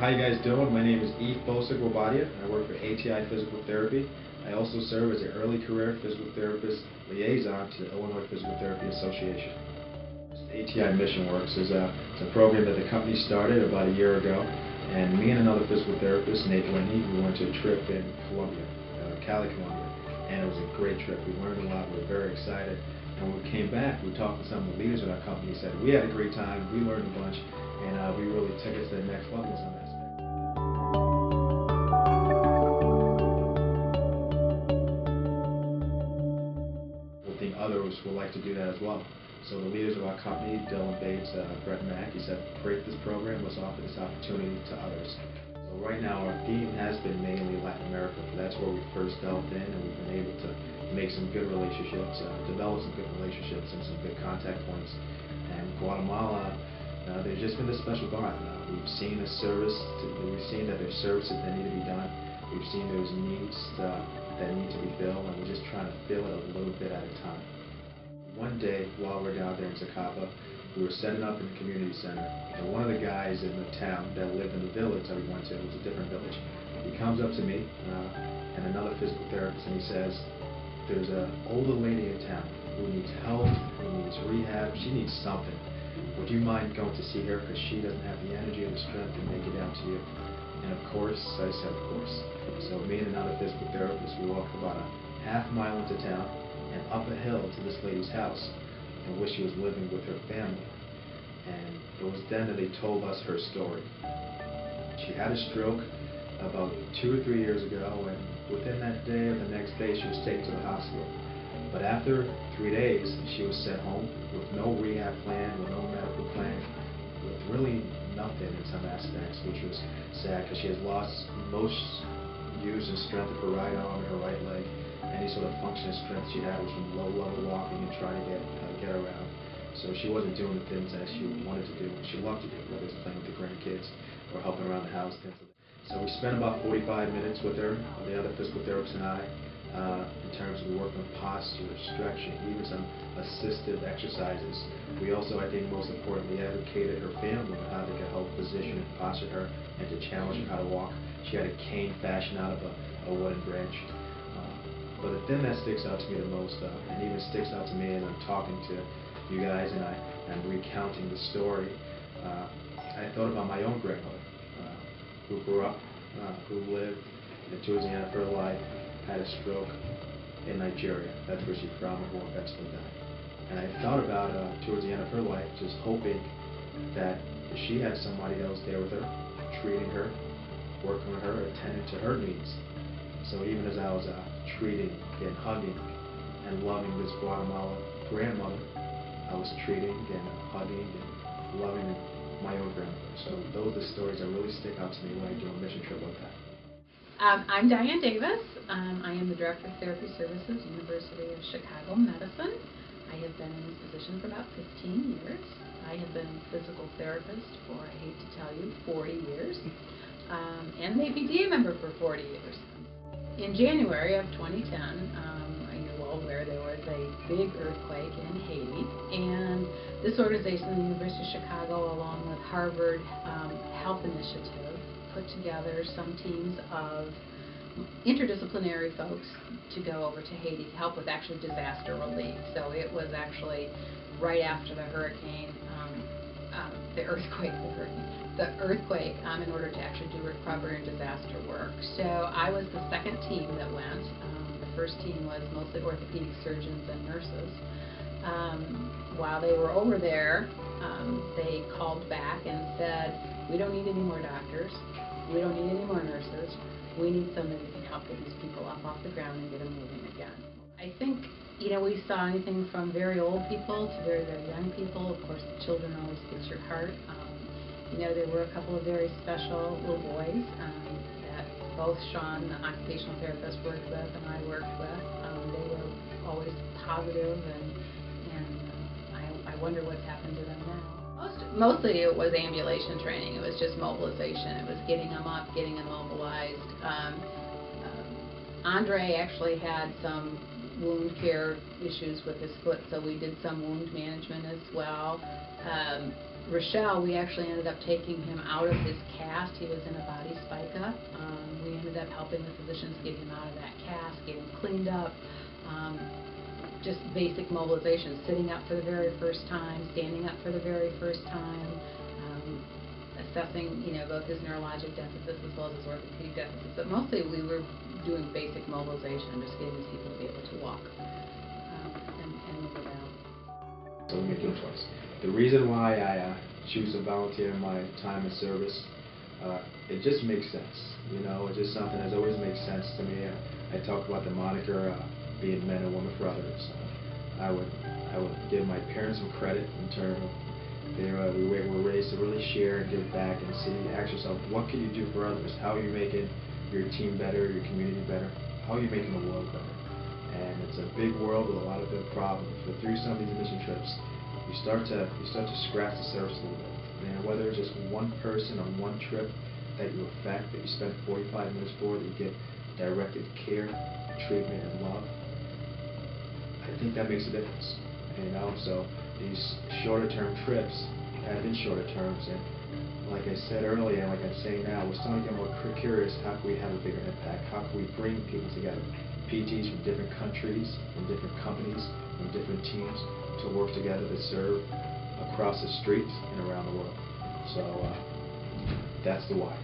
How you guys doing? My name is Eve Bosa-Guabadia. I work for ATI Physical Therapy. I also serve as an early career physical therapist liaison to the Illinois Physical Therapy Association. ATI Mission Works is it's a program that the company started about a year ago, and me and another physical therapist, Nate Lenny, we went to a trip in Colombia, Cali, Colombia, and it was a great trip. We learned a lot. We were very excited. And when we came back, we talked to some of the leaders in our company. Said we had a great time, we learned a bunch, and we really took it to the next level in some aspects. I think others would like to do that as well. So the leaders of our company, Dylan Bates, Brett Mack, he said, create this program, let's offer this opportunity to others. So right now our theme has been mainly Latin America. That's where we first delved in, and we've been able to make some good relationships, develop some good relationships and some good contact points. And Guatemala, there's just been this special bond. We've seen the service, we've seen that there's services that need to be done. We've seen there's needs that need to be filled, and we're just trying to fill it a little bit at a time. One day, while we're down there in Zacapa, we were setting up in the community center, and one of the guys in the town that lived in the village that we went to, it was a different village, he comes up to me and another physical therapist, and he says, there's an older lady in town who needs help, who needs rehab, she needs something. Would you mind going to see her, because she doesn't have the energy or the strength to make it down to you? And of course, I said of course. So me and another physical therapist, we walked about a half-mile into town and up a hill to this lady's house, in which she was living with her family. And it was then that they told us her story. She had a stroke about 2 or 3 years ago, and within that day or the next day she was taken to the hospital. But after 3 days, she was sent home with no rehab plan, with no medical plan, with really nothing in some aspects, which was sad because she has lost most use and strength of her right arm and her right leg. Any sort of function and strength she had was from low-level walking and trying to get around. So she wasn't doing the things that she wanted to do, she loved to do, whether it's playing with the grandkids or helping around the house, things like that. So we spent about 45 minutes with her, the other physical therapist and I, in terms of working on posture, stretching, even some assistive exercises. We also, I think most importantly, educated her family on how they could help position and posture her and to challenge her how to walk. She had a cane fashioned out of a wooden branch. But the thing that sticks out to me the most, and even sticks out to me as I'm talking to you guys and I'm recounting the story, I thought about my own grandmother, who grew up, who lived, and towards the end of her life, had a stroke in Nigeria. That's where she's from, and who eventually died. And I thought about, towards the end of her life, just hoping that she had somebody else there with her, treating her, working with her, attending to her needs. So even as I was treating and hugging and loving this Guatemala grandmother, I was treating and hugging and loving my own grandmother. So those are the stories that really stick out to me when I do a mission trip like that. I'm Diane Davis. I am the Director of Therapy Services, University of Chicago Medicine. I have been in this position for about 15 years. I have been a physical therapist for, I hate to tell you, 40 years. And an IPTA member for 40 years. In January of 2010, you're well aware there was a big earthquake in Haiti, and this organization, the University of Chicago, along with Harvard Health Initiative, put together some teams of interdisciplinary folks to go over to Haiti to help with actually disaster relief. So it was actually right after the hurricane, the earthquake, in order to actually do recovery and disaster work. So I was the second team that went. The first team was mostly orthopedic surgeons and nurses. While they were over there, they called back and said, we don't need any more doctors, we don't need any more nurses, we need somebody who can help get these people up off the ground and get them moving again. I think, we saw anything from very old people to very, very young people. Of course, the children always get your heart. There were a couple of very special little boys that both Sean, the occupational therapist, worked with and I worked with. They were always positive, and I wonder what's happened to them now. Mostly it was ambulation training. It was just mobilization. It was getting them up, getting them mobilized. Andre actually had some wound care issues with his foot, so we did some wound management as well. Rochelle, we actually ended up taking him out of his cast. He was in a body spica. We ended up helping the physicians get him out of that cast, get him cleaned up. Just basic mobilization, sitting up for the very first time, standing up for the very first time, assessing, both his neurologic deficits as well as his orthopedic deficits. But mostly we were doing basic mobilization, just getting these people to be able to walk and move about. So we make no choice. The reason why I choose to volunteer my time of service, it just makes sense. It's just something that's always makes sense to me. I talk about the moniker being men and women for others. I would give my parents some credit in terms of we were raised to really share and give back and ask yourself, what can you do for others? How are you making your team better, your community better? How are you making the world better? And it's a big world with a lot of big problems. But through some of these mission trips, you start to scratch the surface a little bit. And whether it's just one person on one trip that you affect, that you spend 45 minutes for, that you get directed care, treatment, and love, I think that makes a difference. So these shorter term trips have been shorter terms, and like I said earlier, and like I'm saying now, we're starting to get more curious. How can we have a bigger impact? How can we bring people together? PTs from different countries, from different companies, from different teams to work together to serve across the streets and around the world. So that's the why.